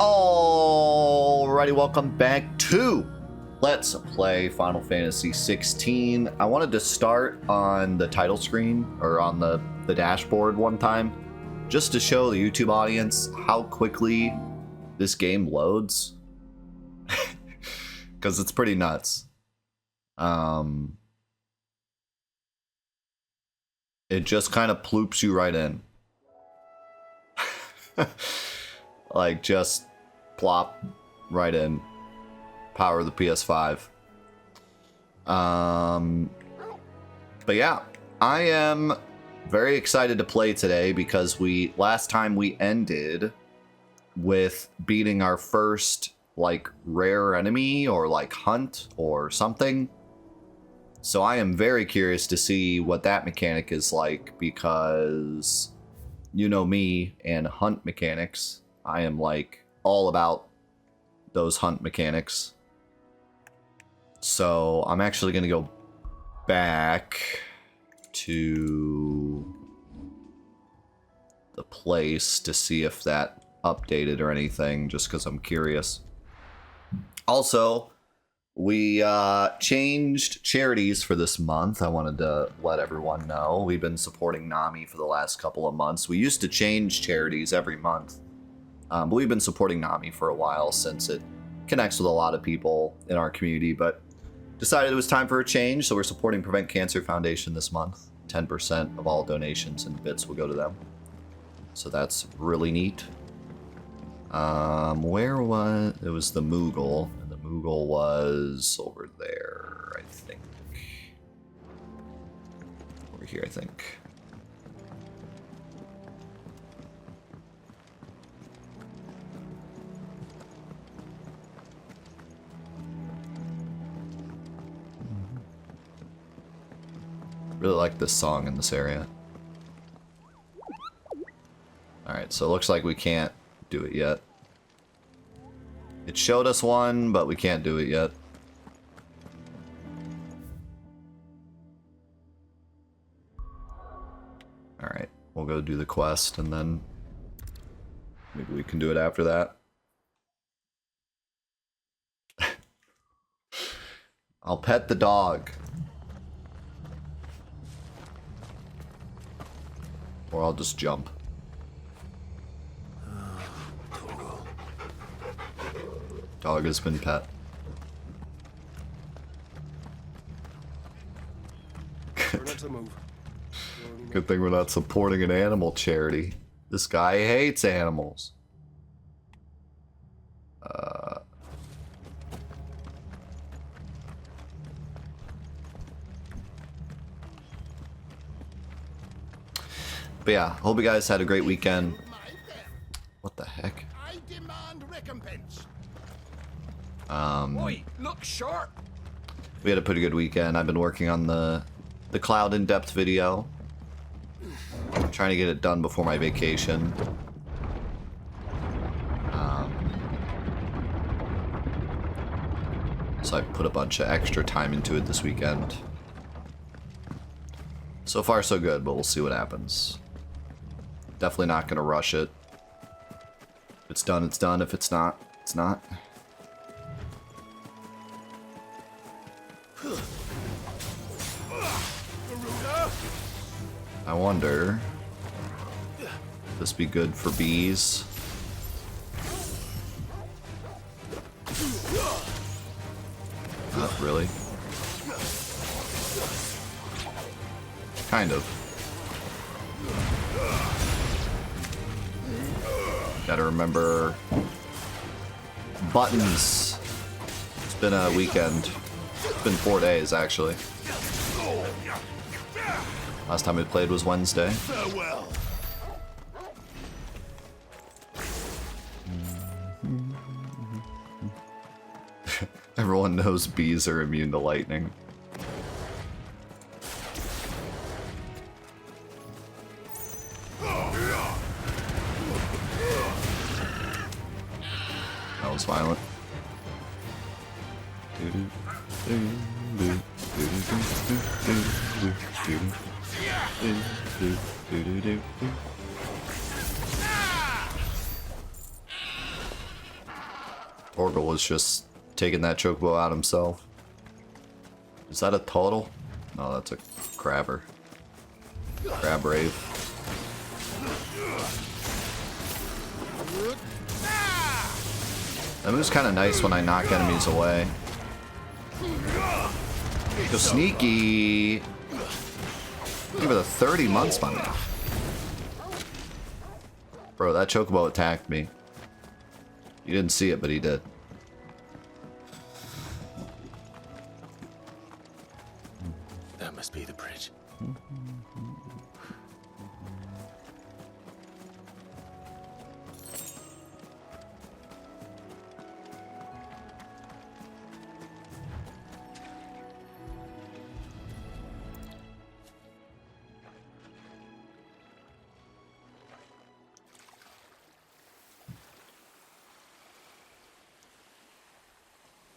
Alrighty, welcome back to Let's Play Final Fantasy XVI. I wanted to start on the title screen, or on the dashboard one time, just to show the YouTube audience how quickly this game loads. Because it's pretty nuts. It just kind of ploops you right in. Like, just plop right in. Power of the PS5. But yeah, I am very excited to play today because last time we ended with beating our first like rare enemy or like hunt or something. So I am very curious to see what that mechanic is like, because you know me and hunt mechanics. I am like all about those hunt mechanics. So I'm actually going to go back to the place to see if that updated or anything, just because I'm curious. Also, we changed charities for this month. I wanted to let everyone know. We've been supporting NAMI for the last couple of months. We used to change charities every month. But we've been supporting NAMI for a while since it connects with a lot of people in our community, but decided it was time for a change, so we're supporting Prevent Cancer Foundation this month. 10% of all donations and bits will go to them. So that's really neat. Where was... It was the Moogle, and the Moogle was over there, I think. Over here, I think. Really like this song in this area. Alright, so it looks like we can't do it yet. It showed us one, but we can't do it yet. Alright, we'll go do the quest and then maybe we can do it after that. I'll pet the dog. Or I'll just jump. Dog has been pet. Good thing we're not supporting an animal charity. This guy hates animals. But yeah, hope you guys had a great weekend. What the heck? I demand recompense. Look sharp. We had a pretty good weekend. I've been working on the cloud in-depth video. I'm trying to get it done before my vacation. So I put a bunch of extra time into it this weekend. So far so good, but we'll see what happens. Definitely not gonna rush it. If it's done, it's done. If it's not, it's not. I wonder, would this be good for bees? Not really. Kind of. Gotta remember buttons. It's been a weekend. It's been 4 days, actually. Last time we played was Wednesday. Farewell. Everyone knows bees are immune to lightning. That was violent. Orgel was just taking that chocobo out himself. Is that a total? No, that's a crabber. Crab rave. That move's kind of nice when I knock enemies away. Go sneaky. Give it a 30 months, my man. Bro, that chocobo attacked me. You didn't see it, but he did. That must be the bridge.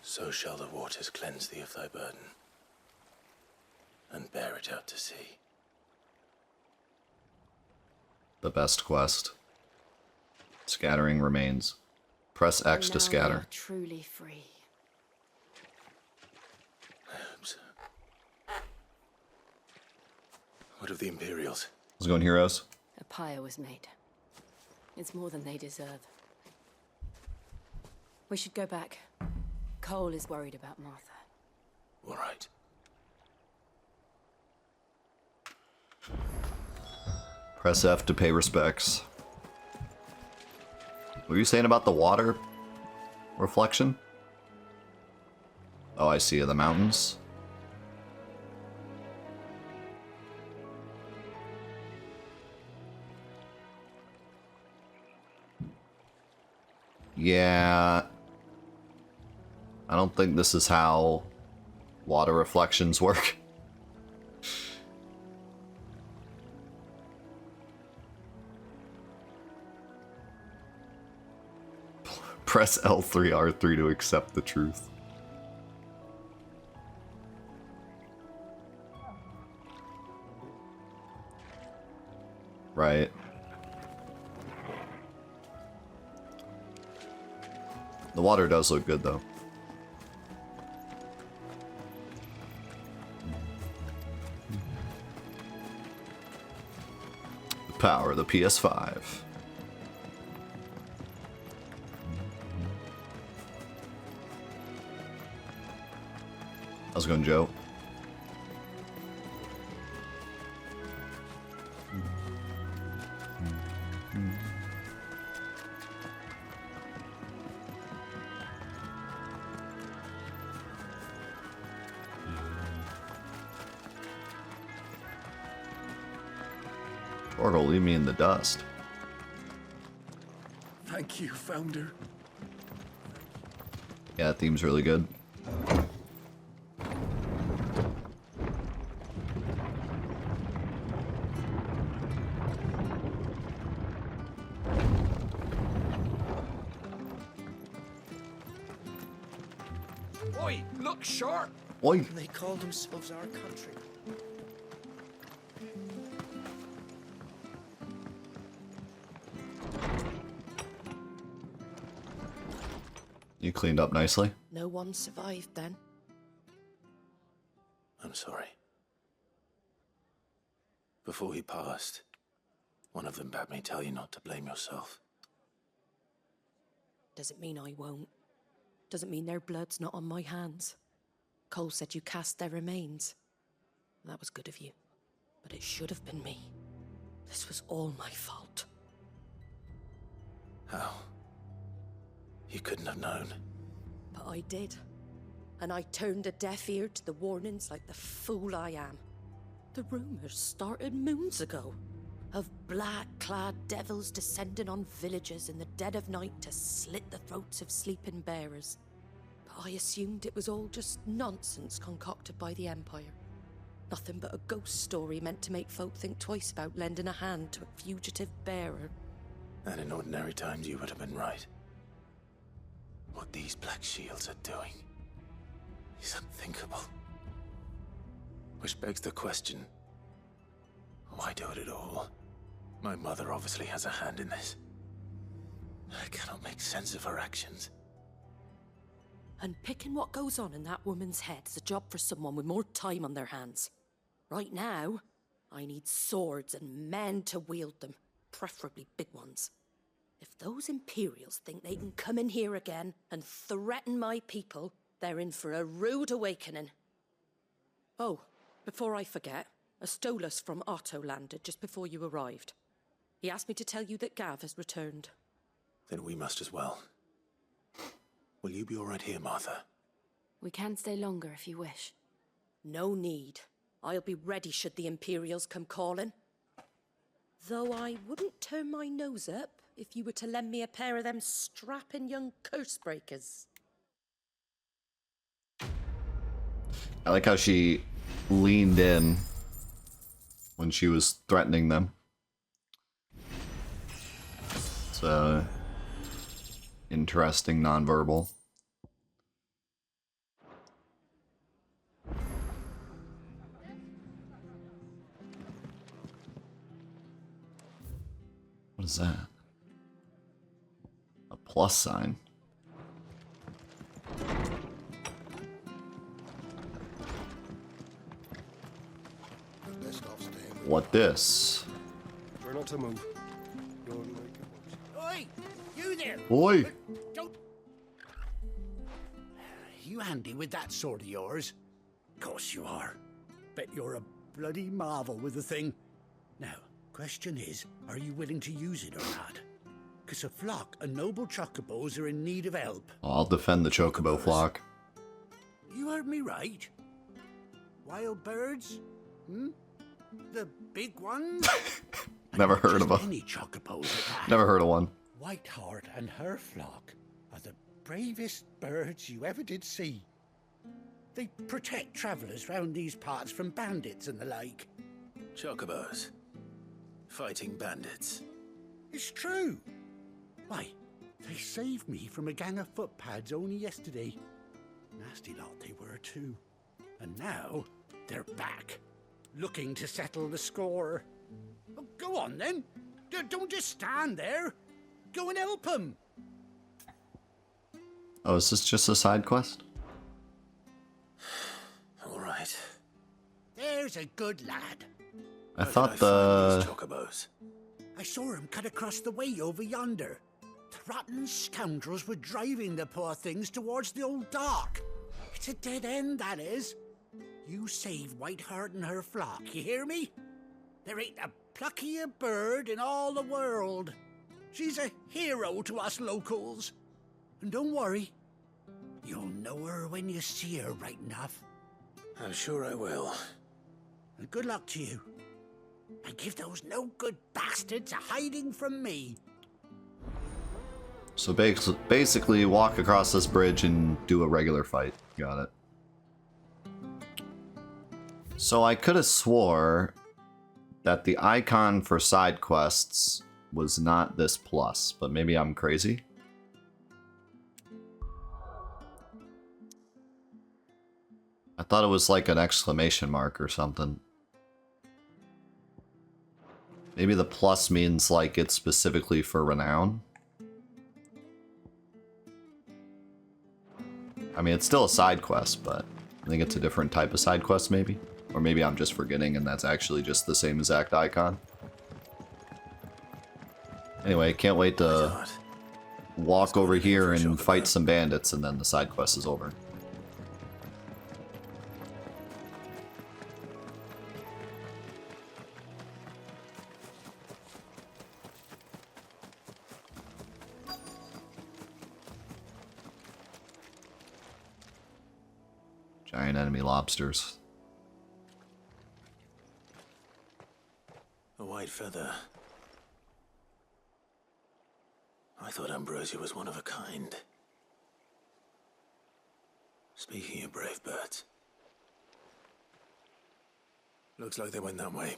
So shall the waters cleanse thee of thy burden, and bear it out to sea. The best quest. Scattering remains. Press X to scatter. You're truly free. I hope so. What of the Imperials? Let's go in heroes. A pyre was made. It's more than they deserve. We should go back. Cole is worried about Martha. All right. Press F to pay respects. What were you saying about the water reflection? Oh, I see. The mountains. Yeah. I don't think this is how water reflections work. Press L3, R3 to accept the truth. Right. The water does look good, though. The power of the PS5. How's it going, Joe? Orgel, leave me in the dust. Thank you, Founder. Yeah, that theme's really good. Oi, look sharp! Oi! They call themselves our country. You cleaned up nicely. No one survived then. I'm sorry. Before he passed, one of them bade me tell you not to blame yourself. Doesn't mean I won't. Doesn't mean their blood's not on my hands. Cole said you cast their remains. That was good of you. But it should have been me. This was all my fault. How? You couldn't have known. But I did. And I turned a deaf ear to the warnings like the fool I am. The rumors started moons ago. Of black-clad devils descending on villages in the dead of night to slit the throats of sleeping bearers. But I assumed it was all just nonsense concocted by the Empire. Nothing but a ghost story meant to make folk think twice about lending a hand to a fugitive bearer. And in ordinary times you would have been right. What these Black Shields are doing is unthinkable. Which begs the question, why do it at all? My mother obviously has a hand in this. I cannot make sense of her actions. And picking what goes on in that woman's head is a job for someone with more time on their hands. Right now, I need swords and men to wield them, preferably big ones. If those Imperials think they can come in here again and threaten my people, they're in for a rude awakening. Oh, before I forget, a Stolas from Otto landed just before you arrived. He asked me to tell you that Gav has returned. Then we must as well. Will you be all right here, Martha? We can stay longer if you wish. No need. I'll be ready should the Imperials come calling. Though I wouldn't turn my nose up if you were to lend me a pair of them strapping young curse breakers. I like how she leaned in when she was threatening them. It's interesting nonverbal. What is that? A plus sign. Best off staying. What this? Try not to move. Don't make it much. Oi! You there! Boy! Don't... You handy with that sword of yours? Course you are. Bet you're a bloody marvel with the thing. Now, question is, are you willing to use it or not? 'Cause a flock of noble chocobos are in need of help. I'll defend the chocobo flock. You heard me right. Wild birds? Hmm? The big ones? Never heard of Just a. any chocobos at that. Never heard of one. Whiteheart and her flock are the bravest birds you ever did see. They protect travellers round these parts from bandits and the like. Chocobos. Fighting bandits. It's true. Why, they saved me from a gang of footpads only yesterday. Nasty lot they were too. And now they're back, looking to settle the score. Oh, go on then. Don't just stand there. Go and help them. Oh, is this just a side quest? All right. There's a good lad. I Where thought can I find the. these chocobos? I saw him cut across the way over yonder. The rotten scoundrels were driving the poor things towards the old dock. It's a dead end, that is. You save Whiteheart and her flock, you hear me? There ain't a pluckier bird in all the world. She's a hero to us locals. And don't worry, you'll know her when you see her right enough. I'm sure I will. And good luck to you. And give those no-good bastards a hiding from me. So basically, walk across this bridge and do a regular fight. Got it. So I could have swore that the icon for side quests was not this plus, but maybe I'm crazy. I thought it was like an exclamation mark or something. Maybe the plus means like it's specifically for renown. I mean, it's still a side quest, but I think it's a different type of side quest maybe. Or maybe I'm just forgetting and that's actually just the same exact icon. Anyway, can't wait to walk over here and fight some bandits and then the side quest is over. Giant enemy lobsters. A white feather. I thought Ambrosia was one of a kind. Speaking of brave birds. Looks like they went that way.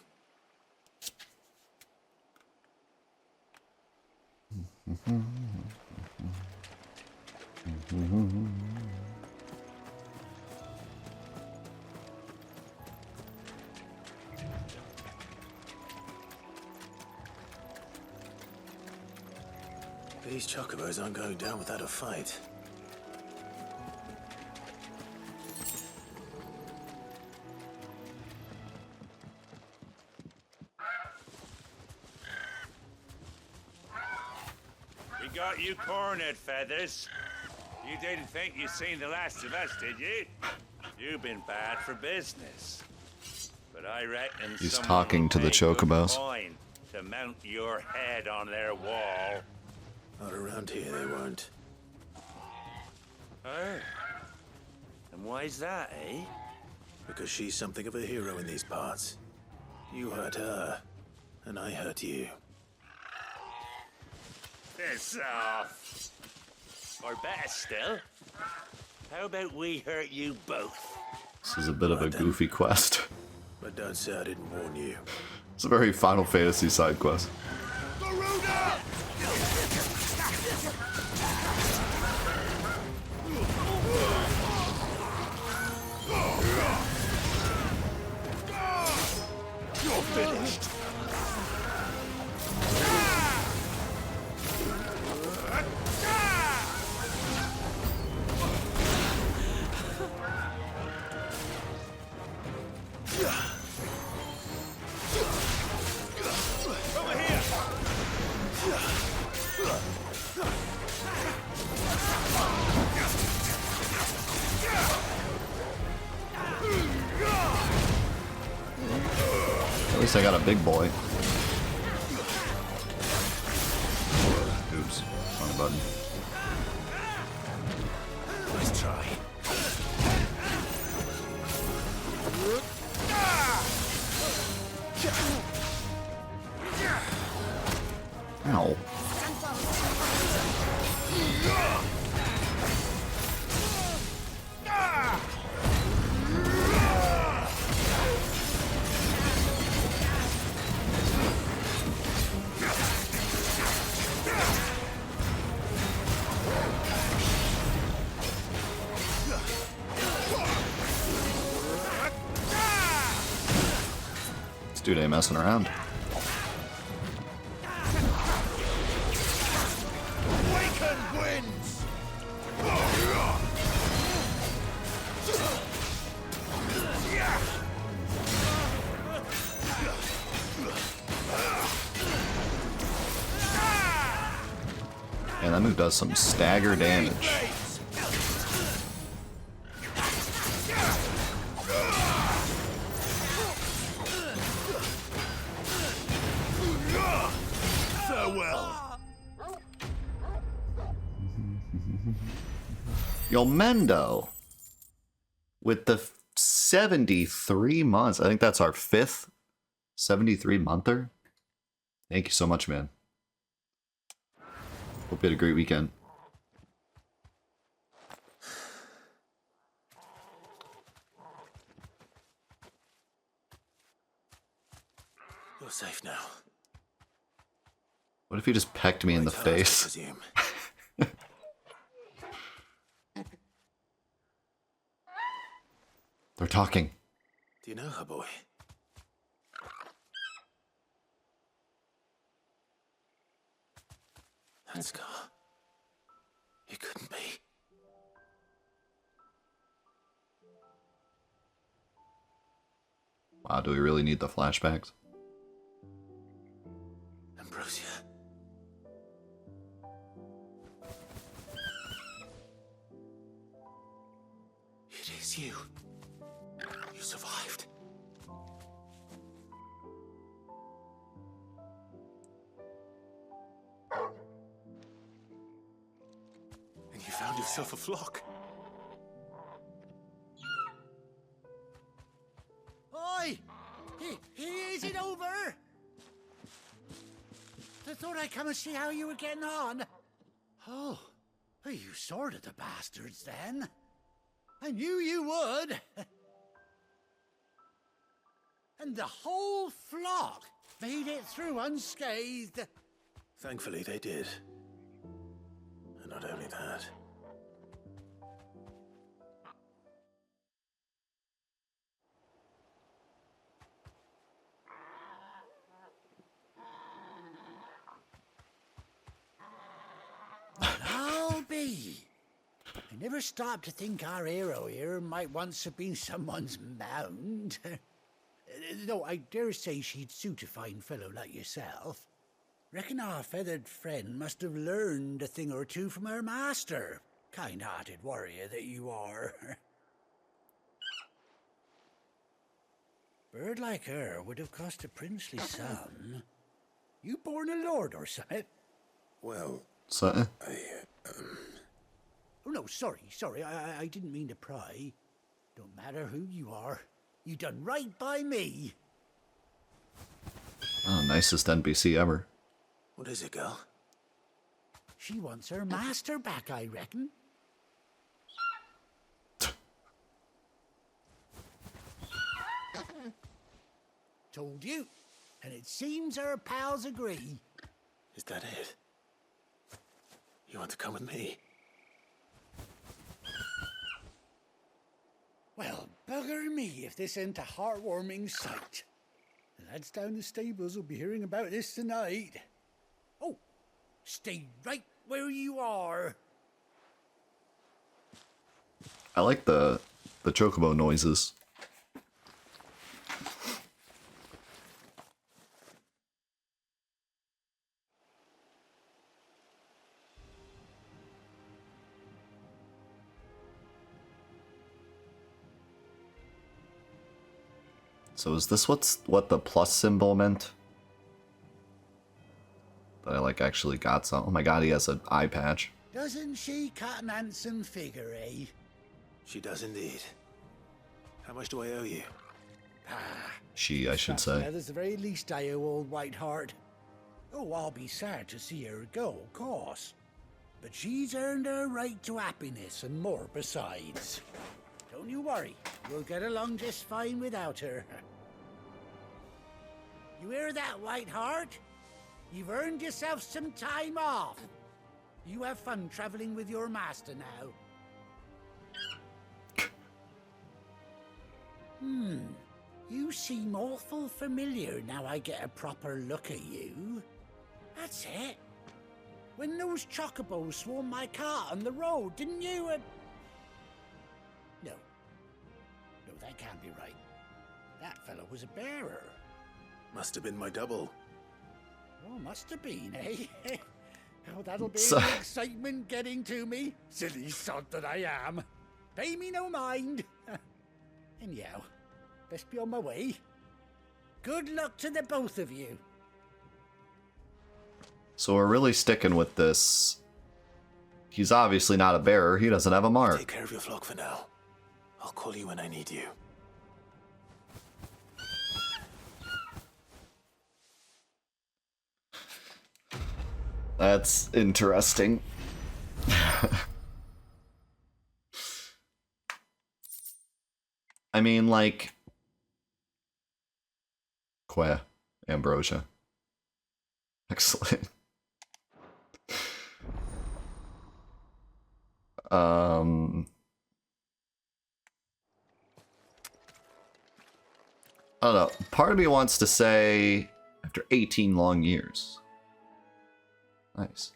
These chocobos aren't going down without a fight. got you cornered, Feathers. You didn't think you'd seen the last of us, did you? You've been bad for business. But I reckon He's someone talking will to the pay good chocobos. coin to mount your head on their wall. Not around here, they weren't. Oh. And why's that, eh? Because she's something of a hero in these parts. You hurt her, and I hurt you. Piss off. Or better still, how about we hurt you both? This is a bit of a goofy quest. But don't say I didn't warn you. It's a very Final Fantasy side quest. You're finished. At least I got a big boy. Oops, wrong button. Let's try. Ow. This dude ain't messing around. Awaken wins! And that move does some stagger damage. Farewell. Yo, Mendo. With the 73 months. I think that's our 5th 73-monther. Thank you so much, man. Hope you had a great weekend. You're safe now. What if he just pecked me in the Right heart, I face? presume. They're talking. Do you know her, boy? That scar. It couldn't be. Wow, do we really need the flashbacks? Ambrosia. It is you. You survived. And you found yourself a flock. Oi! Is it over? I thought I'd come and see how you were getting on. Oh, you sorted the bastards then. I knew you would. And the whole flock made it through unscathed. Thankfully, they did. And not only that. I'll be. I never stopped to think our hero here might once have been someone's mount. Though I dare say she'd suit a fine fellow like yourself. Reckon our feathered friend must have learned a thing or two from her master. Kind-hearted warrior that you are. Bird like her would have cost a princely sum. You born a lord or something? Well, So, Oh no, sorry, I didn't mean to pry. Don't matter who you are. You done right by me. oh, nicest NPC ever. what is it, girl? She wants her master back, I reckon. Told you. And it seems her pals agree. Is that it? You want to come with me? Well, bugger me if this ain't a heartwarming sight. The lads down the stables will be hearing about this tonight. Oh, stay right where you are. I like the chocobo noises. So is this what the plus symbol meant? That I like actually got some. Oh my god, he has an eye patch. Doesn't she cut an handsome figure, eh? She does indeed. How much do I owe you? She, I should Well, say. that's the very least I owe old Whiteheart. Oh, I'll be sad to see her go, of course. But she's earned her right to happiness and more besides. Don't you worry, we'll get along just fine without her. You hear that, Whiteheart? You've earned yourself some time off. You have fun traveling with your master now. You seem awful familiar now I get a proper look at you. That's it. When those chocobos swarmed my cart on the road, didn't you? No. No, that can't be right. That fellow was a bearer. Must have been my double. Oh, must have been, eh? Oh, that'll be So- the excitement getting to me. Silly sod that I am. Pay me no mind. Anyhow, best be on my way. Good luck to the both of you. So we're really sticking with this. He's obviously not a bearer. He doesn't have a mark. Take care of your flock for now. I'll call you when I need you. That's interesting. I mean, like... Quail, ambrosia. Excellent. I don't know. Part of me wants to say after 18 long years. Nice.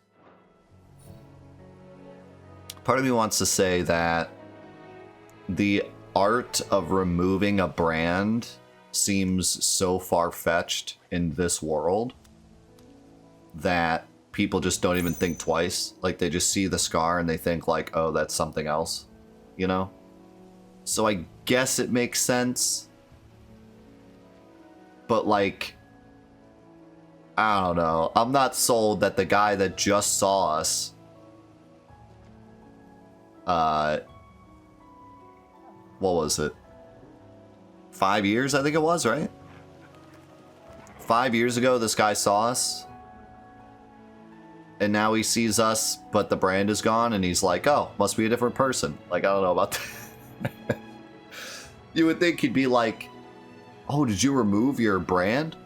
Part of me wants to say that the art of removing a brand seems so far-fetched in this world that people just don't even think twice. Like, they just see the scar and they think like, oh, that's something else, you know? So I guess it makes sense. But like, I don't know. I'm not sold that the guy that just saw us what was it? 5 years, I think it was, right? 5 years ago, this guy saw us. And now he sees us, but the brand is gone, and he's like, oh, must be a different person. Like, I don't know about that. You would think he'd be like, oh, did you remove your brand?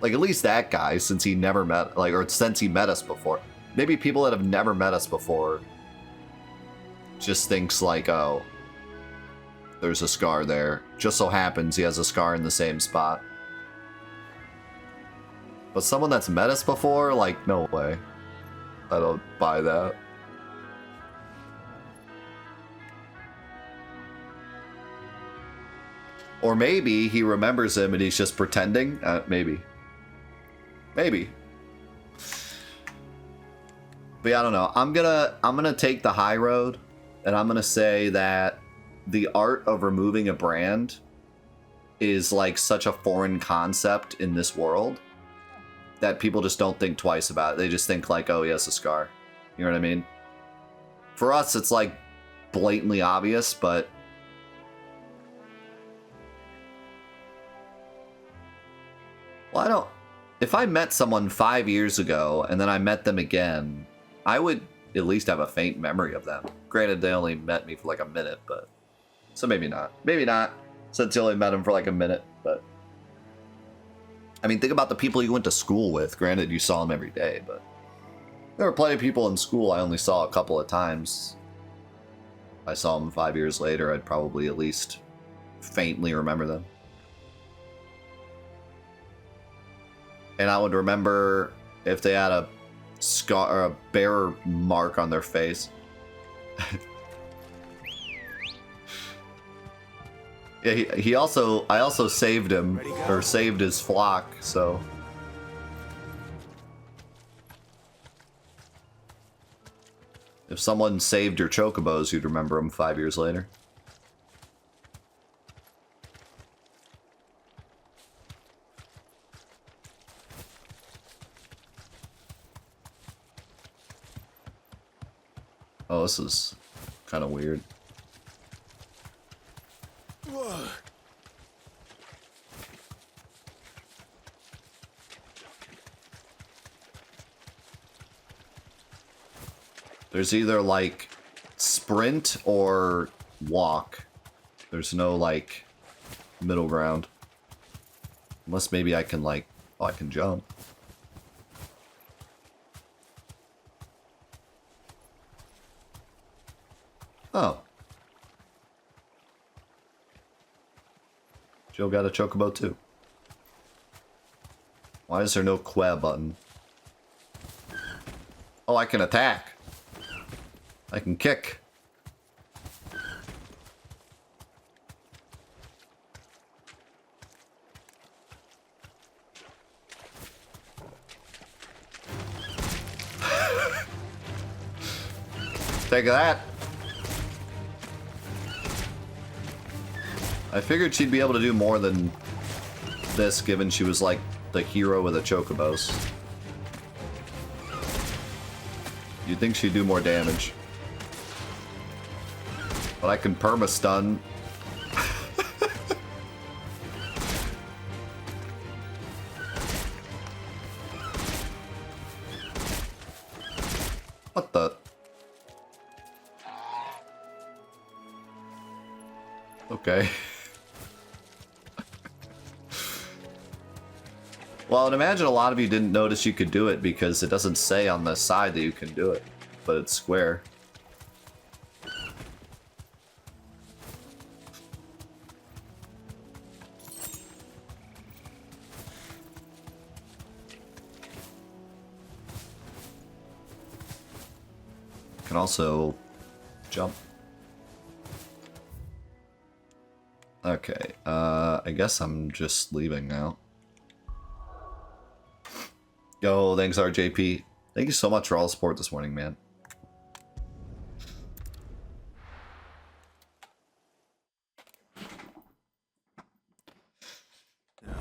Like, at least that guy, since he never met, like, or since he met us before. Maybe people that have never met us before just thinks like, oh, there's a scar there. Just so happens he has a scar in the same spot. But someone that's met us before, like, no way. I don't buy that. Or maybe he remembers him and he's just pretending. Maybe. Maybe. But yeah, I don't know. I'm gonna take the high road, and I'm gonna say that the art of removing a brand is like such a foreign concept in this world that people just don't think twice about it. They just think like, oh, he has a scar. You know what I mean? For us, it's like blatantly obvious, but well, I don't. If I met someone 5 years ago and then I met them again, I would at least have a faint memory of them. Granted, they only met me for like a minute, but so maybe not. Maybe not, since you only met them for like a minute. But I mean, think about the people you went to school with. Granted, you saw them every day, but there were plenty of people in school I only saw a couple of times. If I saw them 5 years later, I'd probably at least faintly remember them. And I would remember if they had a scar or a bear mark on their face. Yeah, I also saved him, or saved his flock, so. If someone saved your chocobos, you'd remember them 5 years later. Oh, this is kind of weird. Whoa. There's either like sprint or walk. There's no like middle ground. Unless maybe I can like, oh, I can jump. Oh. Joe got a chocobo too. Why is there no Quay button? Oh, I can attack. I can kick. Take that. I figured she'd be able to do more than this, given she was like the hero of the chocobos. You'd think she'd do more damage. But I can perma-stun. What the? Okay. Well, I'd imagine a lot of you didn't notice you could do it because it doesn't say on the side that you can do it, but it's square. Can also jump. Okay, I guess I'm just leaving now. Yo, thanks RJP. Thank you so much for all the support this morning, man. Now,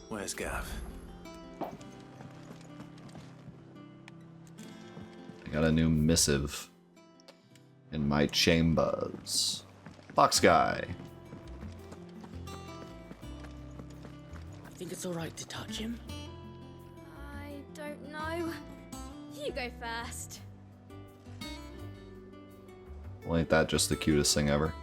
where's Gav? I got a new missive in my chambers. Box guy. Think it's alright to touch him? I don't know. You go first. Well, ain't that just the cutest thing ever?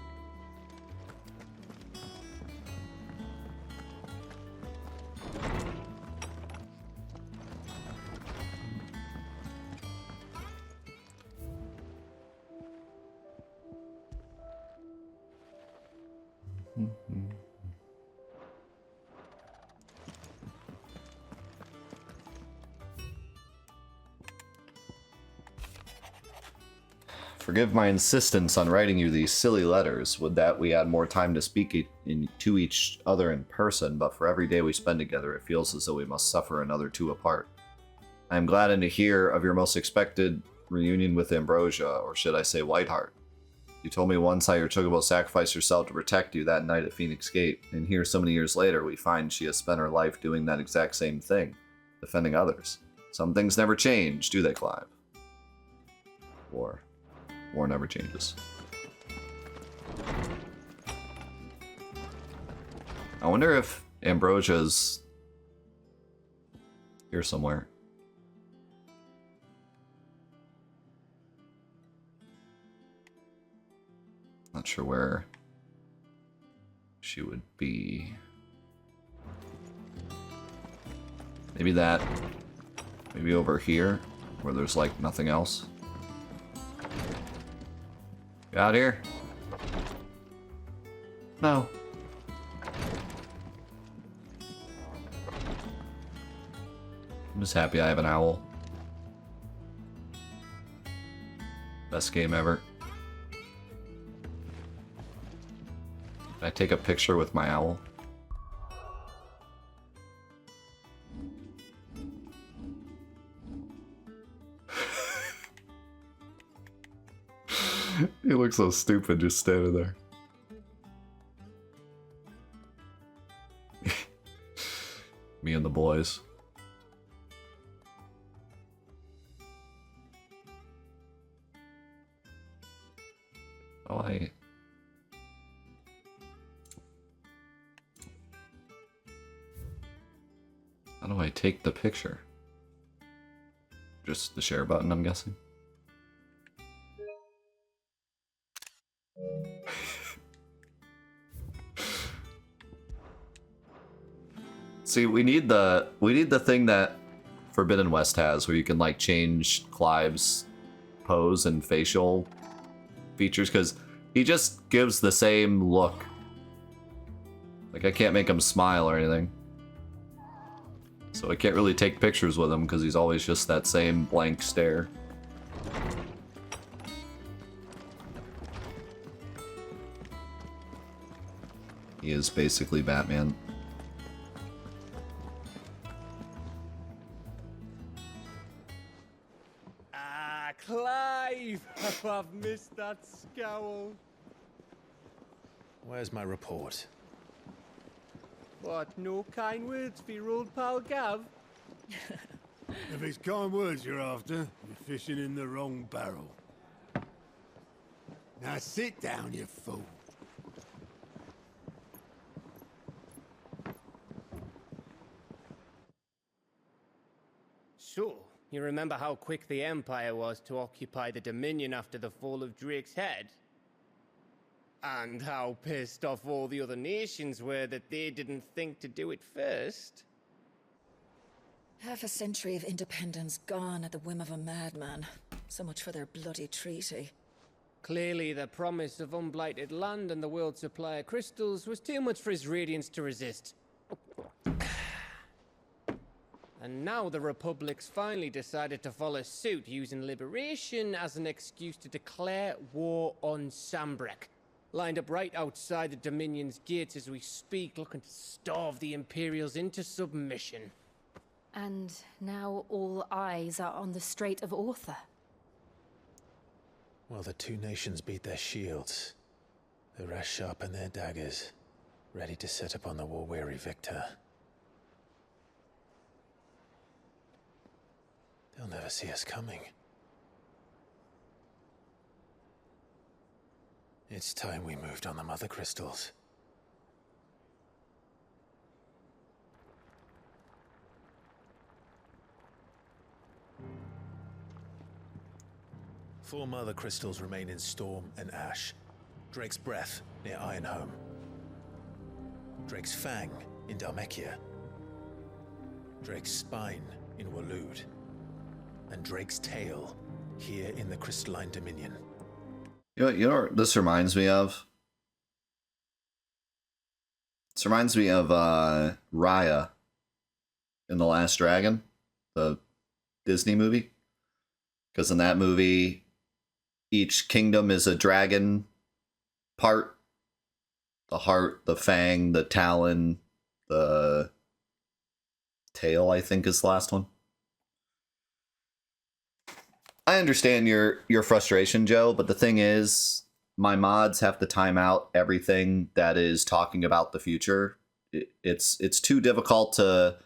Forgive my insistence on writing you these silly letters. Would that we had more time to speak to each other in person, but for every day we spend together, it feels as though we must suffer another two apart. I am gladdened to hear of your most expected reunion with Ambrosia, or should I say Whiteheart. You told me once how your Chocobo sacrificed herself to protect you that night at Phoenix Gate, and here so many years later we find she has spent her life doing that exact same thing, defending others. Some things never change, do they, Clive? War never changes. I wonder if Ambrosia's here somewhere. Not sure where she would be. Maybe that. Maybe over here, where there's like nothing else. Get out here. No. I'm just happy I have an owl. Best game ever. Can I take a picture with my owl? He looks so stupid just standing there. Me and the boys. Oh, how do I take the picture? Just the share button, I'm guessing. See, we need the thing that Forbidden West has, where you can like change Clive's pose and facial features, because he just gives the same look. Like, I can't make him smile or anything. So I can't really take pictures with him because he's always just that same blank stare. He is basically Batman. Ah, Clive! I've missed that scowl. Where's my report? What, no kind words for your old pal Gav? If it's kind words you're after, you're fishing in the wrong barrel. Now sit down, you fool. So, you remember how quick the Empire was to occupy the Dominion after the fall of Drake's head? And how pissed off all the other nations were that they didn't think to do it first? Half a century of independence gone at the whim of a madman. So much for their bloody treaty. Clearly, the promise of unblighted land and the world's supply of crystals was too much for his radiance to resist. And now the Republic's finally decided to follow suit, using liberation as an excuse to declare war on Sambrek. Lined up right outside the Dominion's gates as we speak, looking to starve the Imperials into submission. And now all eyes are on the Strait of Author. Well, the two nations beat their shields. The rest sharpen their daggers, ready to set upon the war-weary victor. They'll never see us coming. It's time we moved on the Mother Crystals. Four Mother Crystals remain in Storm and Ash. Drake's Breath near Ironhome. Drake's Fang in Dhalmekia. Drake's Spine in Waloed. And Drake's Tail here in the Crystalline Dominion. You know what this reminds me of? This reminds me of Raya in The Last Dragon, the Disney movie. Because in that movie, each kingdom is a dragon part. The heart, the fang, the talon, the tail, I think is the last one. I understand your frustration, Joe, but the thing is, my mods have to time out everything that is talking about the future. It's too difficult to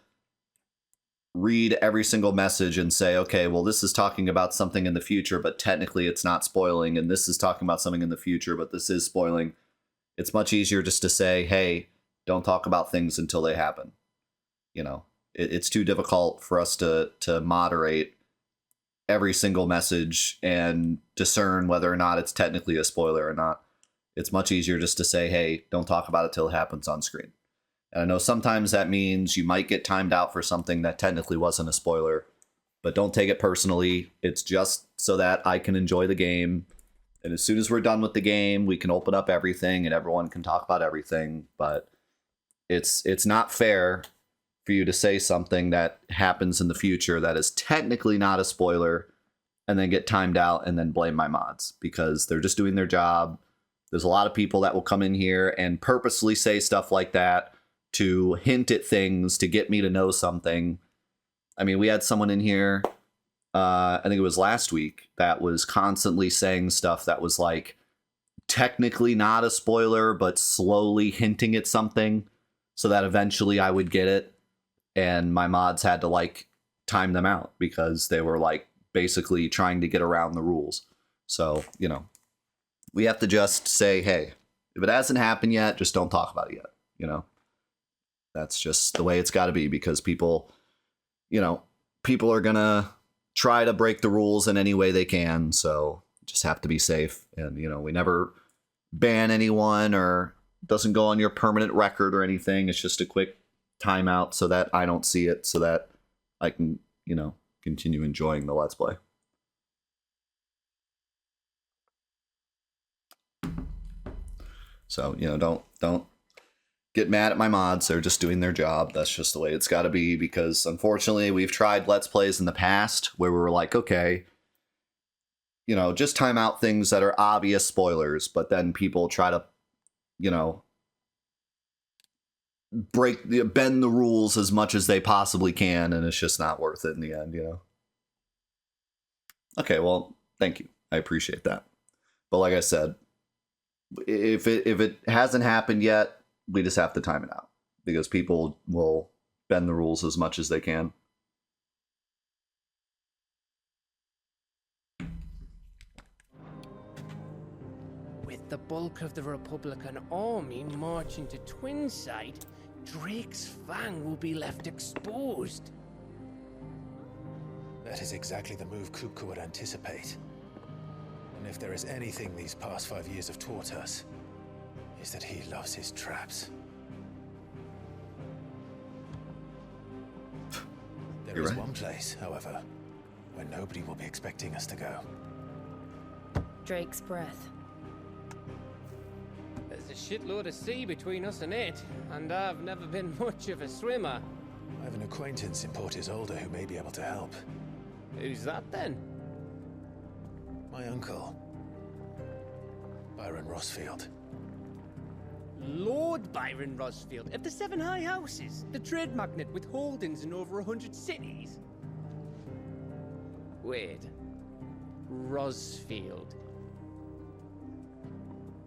read every single message and say, okay, well, this is talking about something in the future, but technically it's not spoiling, and this is talking about something in the future, but this is spoiling. It's much easier just to say, hey, don't talk about things until they happen. You know, it's too difficult for us to moderate every single message and discern whether or not it's technically a spoiler or not. It's much easier just to say, hey, don't talk about it till it happens on screen. And I know sometimes that means you might get timed out for something that technically wasn't a spoiler, but don't take it personally. It's just so that I can enjoy the game. And as soon as we're done with the game, we can open up everything and everyone can talk about everything. But it's not fair for you to say something that happens in the future that is technically not a spoiler and then get timed out and then blame my mods because they're just doing their job. There's a lot of people that will come in here and purposely say stuff like that to hint at things, to get me to know something. I mean, we had someone in here, I think it was last week, that was constantly saying stuff that was like technically not a spoiler, but slowly hinting at something so that eventually I would get it. And my mods had to like time them out because they were like basically trying to get around the rules. So, you know, we have to just say, hey, if it hasn't happened yet, just don't talk about it yet, you know? That's just the way it's got to be because people, you know, people are going to try to break the rules in any way they can. So just have to be safe. And, you know, we never ban anyone or doesn't go on your permanent record or anything. It's just a quick timeout so that I don't see it so that I can, you know, continue enjoying the Let's Play. So, you know, don't get mad at my mods. They're just doing their job. That's just the way it's got to be because unfortunately we've tried Let's Plays in the past where we were like, okay, you know, just time out things that are obvious spoilers, but then people try to, you know, bend the rules as much as they possibly can, and it's just not worth it in the end, you know. Okay, well, thank you. I appreciate that. But like I said, if it hasn't happened yet, we just have to time it out because people will bend the rules as much as they can. With the bulk of the Republican army marching to Twinside, Drake's Fang will be left exposed. That is exactly the move Kupka would anticipate. And if there is anything these past 5 years have taught us, is that he loves his traps. There is one place, however, where nobody will be expecting us to go. Drake's breath. There's a shitload of sea between us and it, and I've never been much of a swimmer. I have an acquaintance in Port Isolde who may be able to help. Who's that then? My uncle, Byron Rossfield. Lord Byron Rossfield of the Seven High Houses, the trade magnate with holdings in over 100 cities. Wait, Rossfield.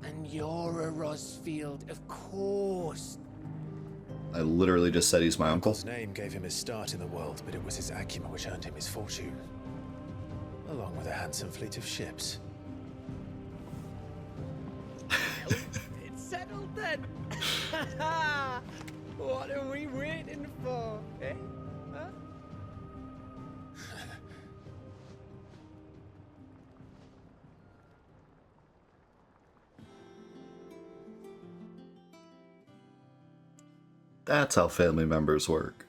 And you're a Rossfield, of course. I literally just said he's my uncle. His name gave him his start in the world, but it was his acumen which earned him his fortune, along with a handsome fleet of ships. Well, it's settled then. What are we waiting for, eh? Huh? That's how family members work.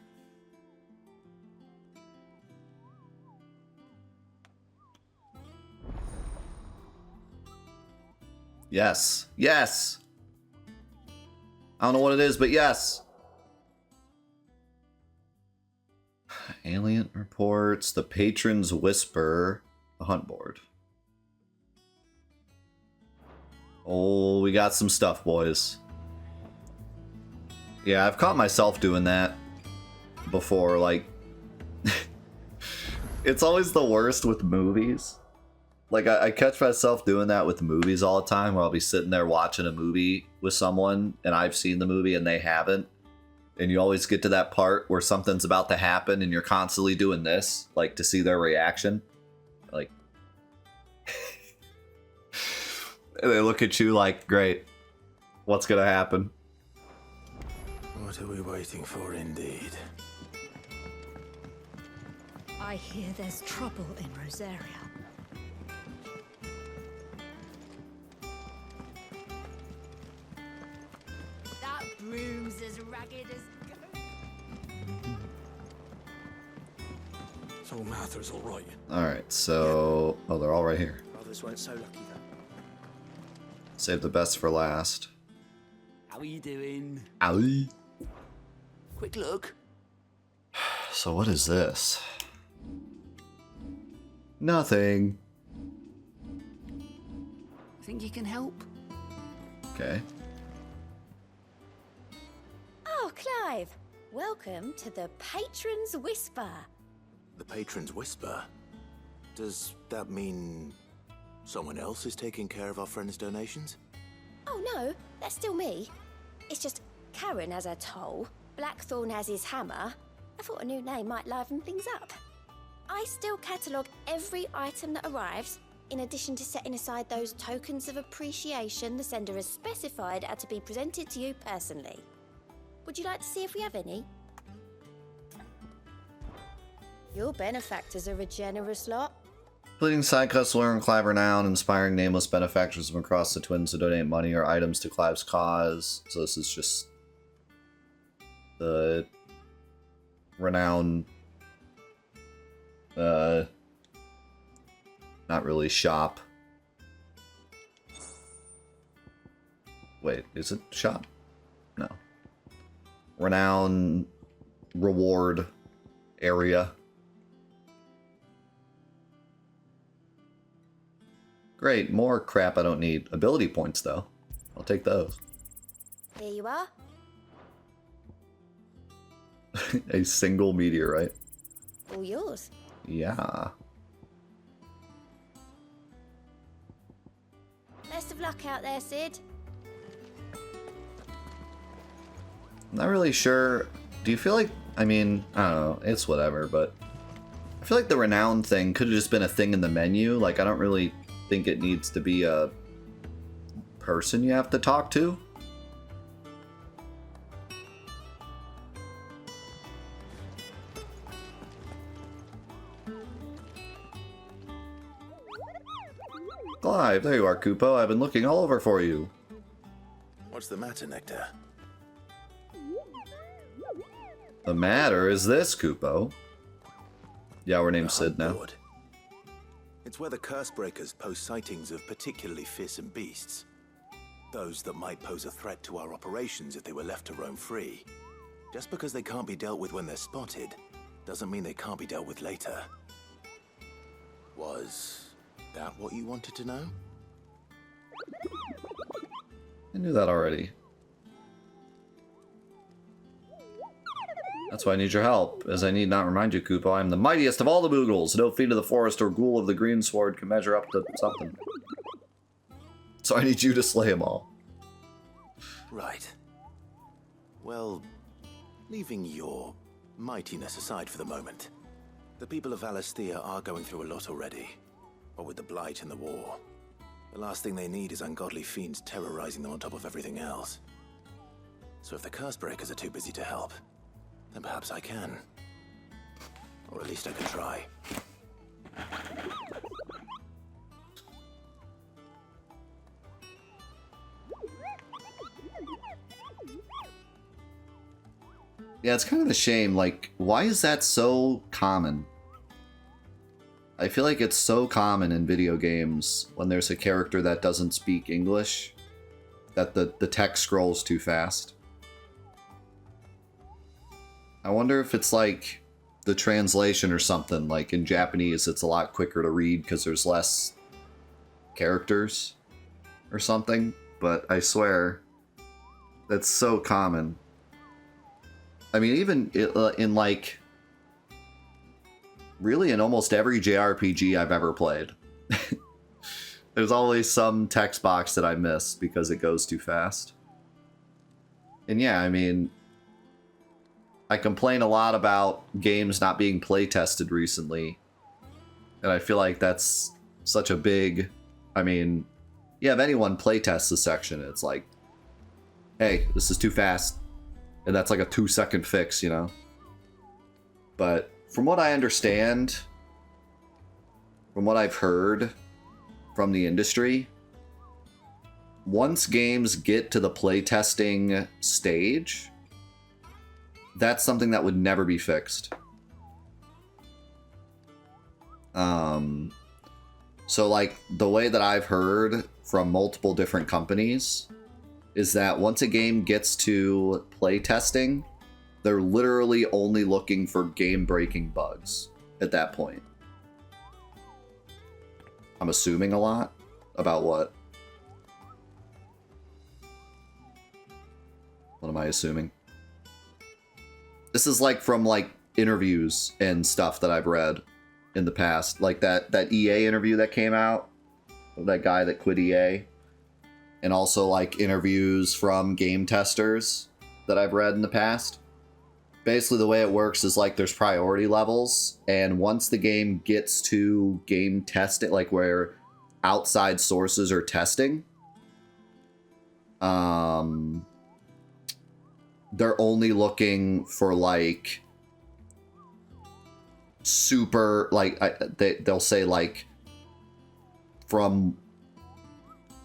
Yes. Yes. I don't know what it is, but yes. Alien reports, the Patron's Whisper, the hunt board. Oh, we got some stuff, boys. Yeah, I've caught myself doing that before, like... It's always the worst with movies. Like, I catch myself doing that with movies all the time, where I'll be sitting there watching a movie with someone, and I've seen the movie and they haven't. And you always get to that part where something's about to happen and you're constantly doing this, like, to see their reaction. Like, and they look at you like, great, what's gonna happen? What are we waiting for, indeed? I hear there's trouble in Rosaria. That broom's as ragged as goat. So Martha's all right. Alright, so... Oh, they're all right here. Others weren't so lucky, though. Save the best for last. How are you doing? Owie. Quick look. So what is this? Nothing. Think you can help? Okay. Oh, Clive. Welcome to the Patron's Whisper. The Patron's Whisper? Does that mean someone else is taking care of our friend's donations? Oh, no. That's still me. It's just Karen has her toll, Blackthorn has his hammer. I thought a new name might liven things up. I still catalogue every item that arrives, in addition to setting aside those tokens of appreciation the sender has specified are to be presented to you personally. Would you like to see if we have any? Your benefactors are a generous lot. Completing side quests will earn Clive renown, inspiring nameless benefactors from across the Twins to donate money or items to Clive's cause. So this is just the renown, not really shop. Wait, is it shop? No. Renown reward area. Great, more crap I don't need. Ability points, though. I'll take those. Here you are. A single meteorite. All yours. Yeah. Best of luck out there, Sid. I'm not really sure. Do you feel like, I mean, I don't know, it's whatever, but I feel like the renown thing could have just been a thing in the menu. Like, I don't really think it needs to be a person you have to talk to. Clive, there you are, Kupo. I've been looking all over for you. What's the matter, Nectar? The matter is this, Kupo. Yeah, we're named Sid now. Board. It's where the Cursebreakers post sightings of particularly fearsome beasts. Those that might pose a threat to our operations if they were left to roam free. Just because they can't be dealt with when they're spotted, doesn't mean they can't be dealt with later. Was that what you wanted to know? I knew that already. That's why I need your help. As I need not remind you, Kupo, I am the mightiest of all the Boogles. No fiend of the forest or ghoul of the green sword can measure up to something. So I need you to slay them all. Right. Well, leaving your mightiness aside for the moment, the people of Valisthea are going through a lot already. What with the Blight and the war. The last thing they need is ungodly fiends terrorizing them on top of everything else. So if the Cursebreakers are too busy to help, then perhaps I can. Or at least I could try. Yeah, it's kind of a shame. Like, why is that so common? I feel like it's so common in video games when there's a character that doesn't speak English that the text scrolls too fast. I wonder if it's like the translation or something. Like in Japanese, it's a lot quicker to read because there's less characters or something. But I swear, that's so common. I mean, even in like really in almost every JRPG I've ever played. There's always some text box that I miss because it goes too fast. And yeah, I mean, I complain a lot about games not being play-tested recently. And I feel like that's such a big... I mean, yeah, if anyone playtests a section, it's like, hey, this is too fast. And that's like a 2-second fix, you know? But from what I understand, from what I've heard from the industry, once games get to the playtesting stage, that's something that would never be fixed. So like the way that I've heard from multiple different companies is that once a game gets to playtesting, they're literally only looking for game-breaking bugs at that point. I'm assuming a lot about what? What am I assuming? This is like from like interviews and stuff that I've read in the past, like that EA interview that came out, that guy that quit EA, and also like interviews from game testers that I've read in the past. Basically the way it works is like there's priority levels, and once the game gets to game testing, like where outside sources are testing, they're only looking for like super, like they'll say like from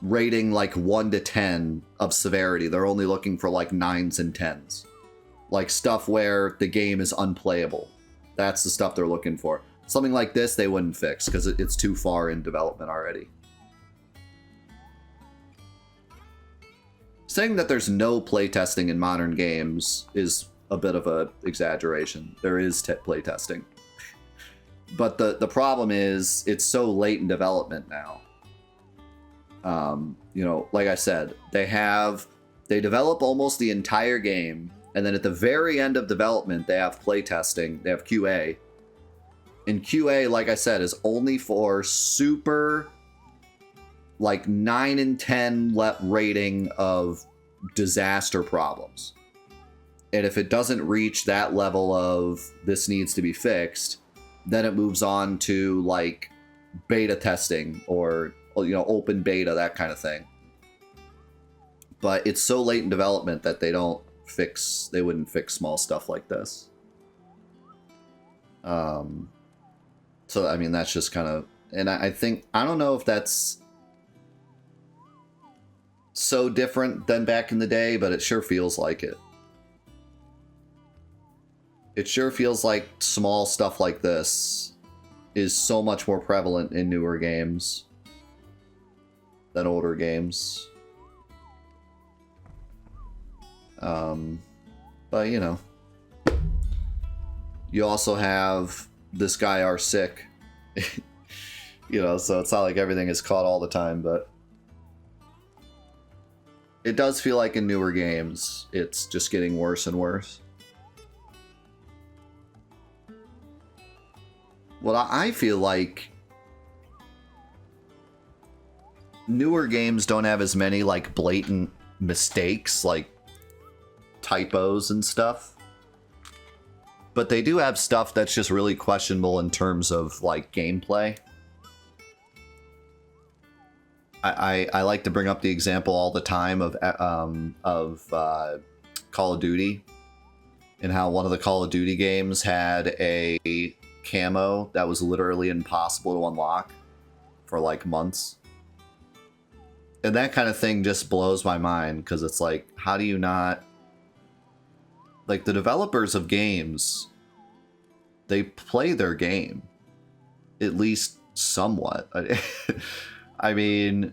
rating like 1 to 10 of severity, they're only looking for like 9s and 10s, like stuff where the game is unplayable. That's the stuff they're looking for. Something like this they wouldn't fix because it's too far in development already. Saying that there's no playtesting in modern games is a bit of an exaggeration. There is playtesting. But the problem is it's so late in development now. You know, like I said, they develop almost the entire game, and then at the very end of development, they have playtesting, they have QA. And QA, like I said, is only for super, like 9 and 10 rating of disaster problems. And if it doesn't reach that level of this needs to be fixed, then it moves on to like beta testing or, you know, open beta, that kind of thing. But it's so late in development that they wouldn't fix small stuff like this. So, I mean, that's just kind of, and I think, I don't know if that's so different than back in the day, but it sure feels like it. It sure feels like small stuff like this is so much more prevalent in newer games than older games. But, you know, you also have this guy R6, you know, so it's not like everything is caught all the time, but it does feel like in newer games, it's just getting worse and worse. Well, I feel like newer games don't have as many like blatant mistakes, like typos and stuff. But they do have stuff that's just really questionable in terms of like gameplay. I like to bring up the example all the time of Call of Duty, and how one of the Call of Duty games had a camo that was literally impossible to unlock for like months. And that kind of thing just blows my mind, because it's like, how do you not, like, the developers of games, they play their game at least somewhat. I mean,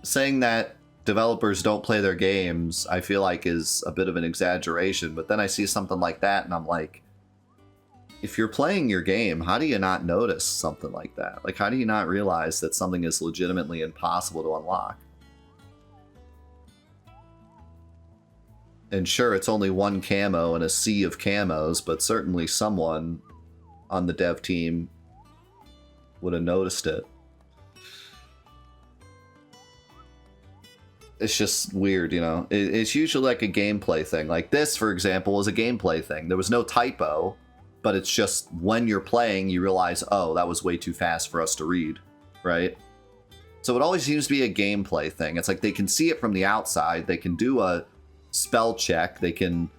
saying that developers don't play their games, I feel like is a bit of an exaggeration. But then I see something like that and I'm like, if you're playing your game, how do you not notice something like that? Like, how do you not realize that something is legitimately impossible to unlock? And sure, it's only one camo in a sea of camos, but certainly someone on the dev team would have noticed it. It's just weird, you know. It's usually like a gameplay thing. Like this, for example, was a gameplay thing. There was no typo, but it's just when you're playing, you realize, oh, that was way too fast for us to read, right? So it always seems to be a gameplay thing. It's like they can see it from the outside. They can do a spell check. They can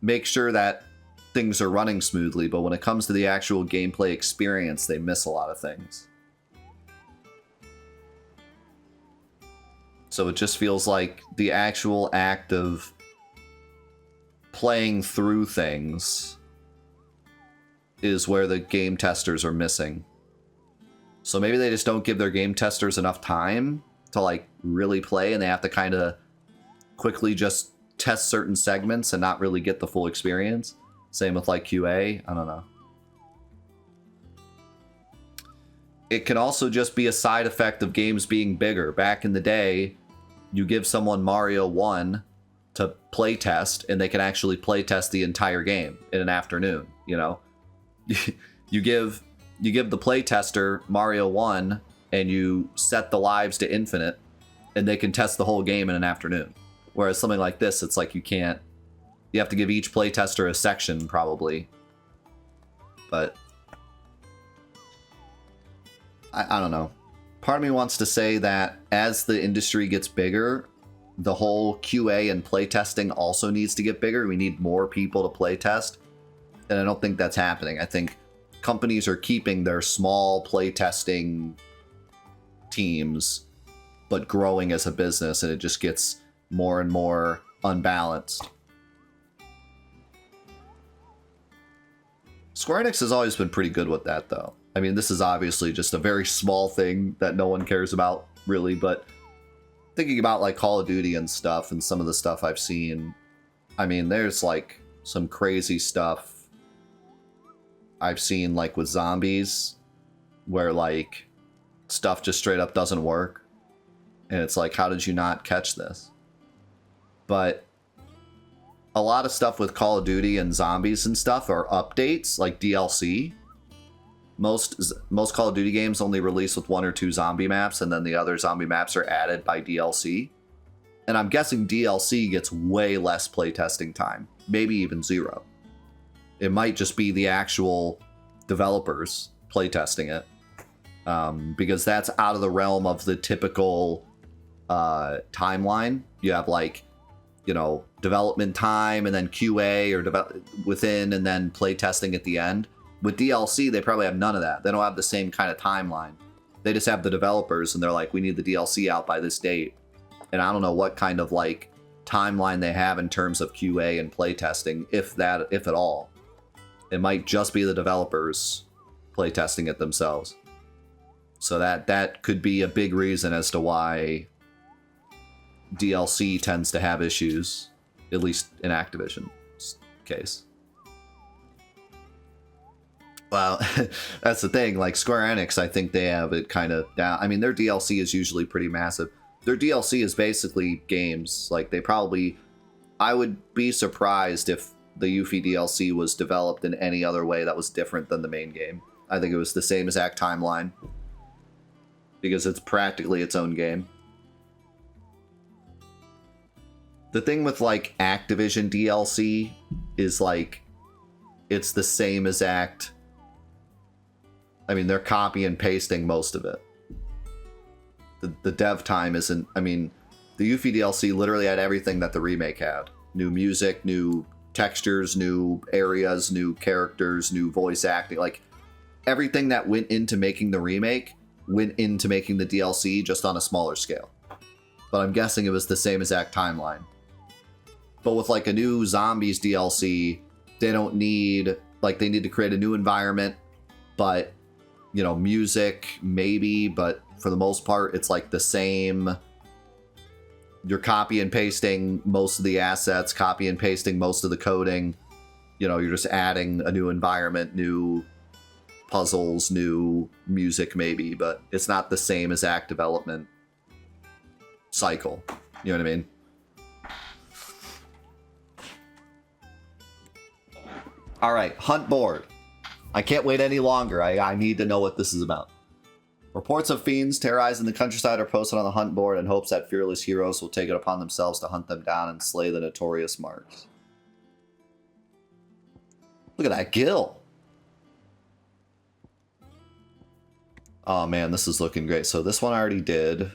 make sure that things are running smoothly, but when it comes to the actual gameplay experience, they miss a lot of things. So it just feels like the actual act of playing through things is where the game testers are missing. So maybe they just don't give their game testers enough time to like really play, and they have to kind of quickly just test certain segments and not really get the full experience. Same with like QA. I don't know. It can also just be a side effect of games being bigger. Back in the day, you give someone Mario 1 to play test, and they can actually play test the entire game in an afternoon, you know? You give the play tester Mario 1 and you set the lives to infinite, and they can test the whole game in an afternoon. Whereas something like this, it's like you have to give each play tester a section probably. But I don't know. Part of me wants to say that as the industry gets bigger, the whole QA and playtesting also needs to get bigger. We need more people to playtest, and I don't think that's happening. I think companies are keeping their small playtesting teams, but growing as a business, and it just gets more and more unbalanced. Square Enix has always been pretty good with that, though. I mean, this is obviously just a very small thing that no one cares about, really, but thinking about, like, Call of Duty and stuff, and some of the stuff I've seen, I mean, there's, like, some crazy stuff I've seen, like, with zombies, where, like, stuff just straight up doesn't work, and it's like, how did you not catch this? But a lot of stuff with Call of Duty and zombies and stuff are updates, like DLC. Most Call of Duty games only release with 1 or 2 zombie maps, and then the other zombie maps are added by DLC. And I'm guessing DLC gets way less playtesting time, maybe even 0. It might just be the actual developers playtesting it, because that's out of the realm of the typical timeline. You have, like, you know, development time and then QA or within, and then playtesting at the end. With DLC, they probably have none of that. They don't have the same kind of timeline. They just have the developers, and they're like, we need the DLC out by this date. And I don't know what kind of, like, timeline they have in terms of QA and playtesting, if at all. It might just be the developers playtesting it themselves. So that could be a big reason as to why DLC tends to have issues, at least in Activision's case. Well, that's the thing. Like, Square Enix, I think they have it kind of down. I mean, their DLC is usually pretty massive. Their DLC is basically games. Like, they probably... I would be surprised if the Yuffie DLC was developed in any other way that was different than the main game. I think it was the same exact timeline, because it's practically its own game. The thing with, like, Activision DLC is, like, it's the same exact... I mean, they're copy and pasting most of it. The dev time isn't... I mean, the Yuffie DLC literally had everything that the remake had. New music, new textures, new areas, new characters, new voice acting. Like, everything that went into making the remake went into making the DLC, just on a smaller scale. But I'm guessing it was the same exact timeline. But with, like, a new Zombies DLC, they don't need... Like, they need to create a new environment, but... You know, music, maybe, but for the most part, it's like the same. You're copy and pasting most of the assets, copy and pasting most of the coding. You know, you're just adding a new environment, new puzzles, new music, maybe, but it's not the same exact development cycle. You know what I mean? All right, hunt board. I can't wait any longer. I need to know what this is about. Reports of fiends terrorizing the countryside are posted on the hunt board in hopes that fearless heroes will take it upon themselves to hunt them down and slay the notorious marks. Look at that gill. Oh man, this is looking great. So this one I already did.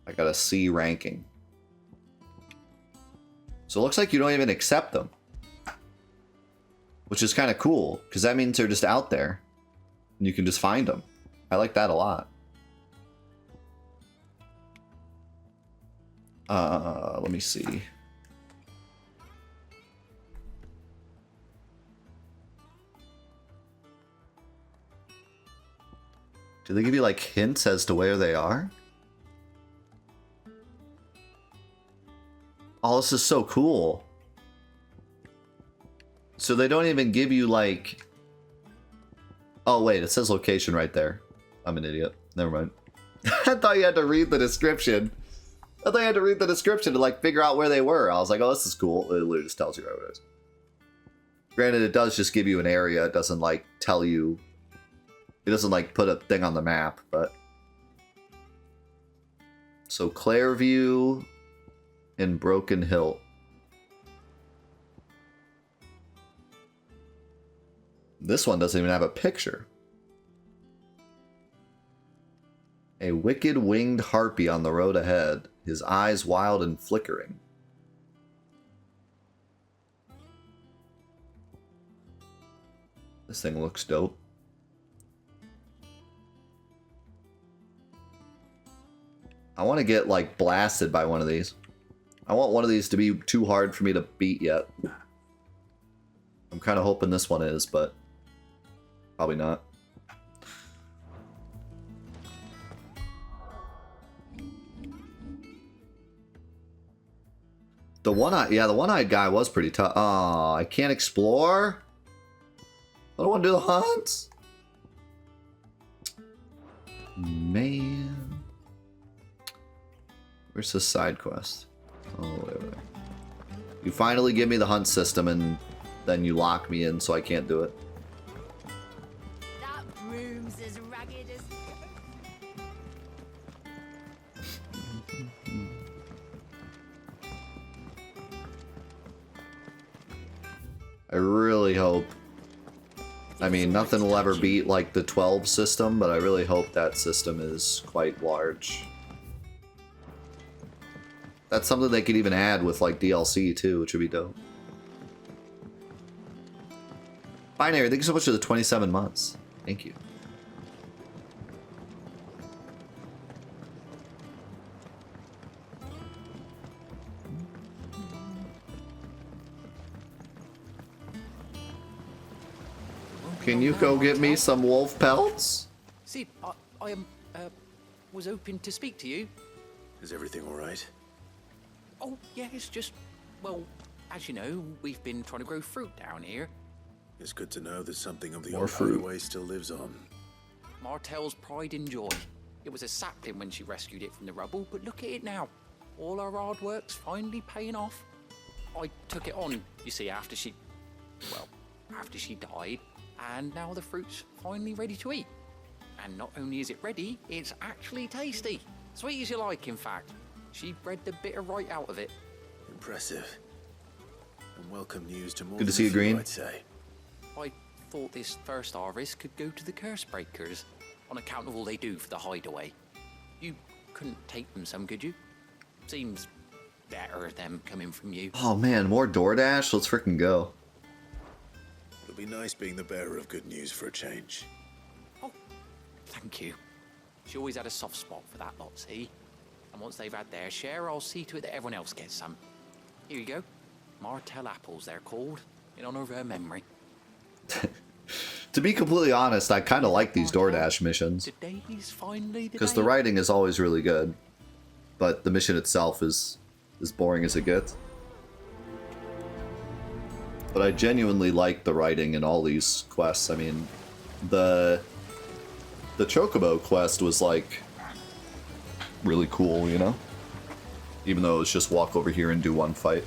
I got a C ranking. So it looks like you don't even accept them. Which is kind of cool, because that means they're just out there. And you can just find them. I like that a lot. Let me see. Do they give you like hints as to where they are? Oh, this is so cool. So they don't even give you like... Oh wait, it says location right there. I'm an idiot. Never mind. I thought you had to read the description. I thought you had to read the description to like figure out where they were. I was like, oh, this is cool. It literally just tells you where it is. Granted, it does just give you an area. It doesn't like tell you... It doesn't like put a thing on the map, but... So Clairview and Broken Hill. This one doesn't even have a picture. A wicked winged harpy on the road ahead, his eyes wild and flickering. This thing looks dope. I want to get like blasted by one of these. I want one of these to be too hard for me to beat yet. I'm kind of hoping this one is, but probably not. The one-eyed, yeah, the one-eyed guy was pretty tough. Oh, I can't explore? I don't want to do the hunts? Man. Where's the side quest? Oh, whatever. You finally give me the hunt system and then you lock me in so I can't do it. That room's as ragged as... I really hope. I mean, nothing will ever beat like the 12 system, but I really hope that system is quite large. That's something they could even add with like DLC too, which would be dope. Binary, thank you so much for the 27 months. Thank you. Can you go get me some wolf pelts? See, I was hoping to speak to you. Is everything all right? Oh, yeah, it's just, well, as you know, we've been trying to grow fruit down here. It's good to know that something of the More old fruit. hideaway still lives on. Martell's pride and joy. It was a sapling when she rescued it from the rubble, but look at it now. All our hard work's finally paying off. I took it on, you see, after she died, and now the fruit's finally ready to eat. And not only is it ready, it's actually tasty. Sweet as you like, in fact. She bred the bitter right out of it. Impressive. And welcome news to more Good to than see you, a few, Green. I'd say. I thought this first harvest could go to the curse breakers, on account of all they do for the hideaway. You couldn't take them some, could you? Seems better them coming from you. Oh man, more DoorDash? Let's freaking go. It'll be nice being the bearer of good news for a change. Oh, thank you. She always had a soft spot for that lot, see? And once they've had their share, I'll see to it that everyone else gets some. Here you go. Martell apples, they're called, in honor of her memory. To be completely honest, I kind of like these DoorDash missions. Today's finally the Because day. the writing is always really good. But the mission itself is as boring as it gets. But I genuinely like the writing in all these quests. I mean, the Chocobo quest was like really cool, you know? Even though it was just walk over here and do one fight.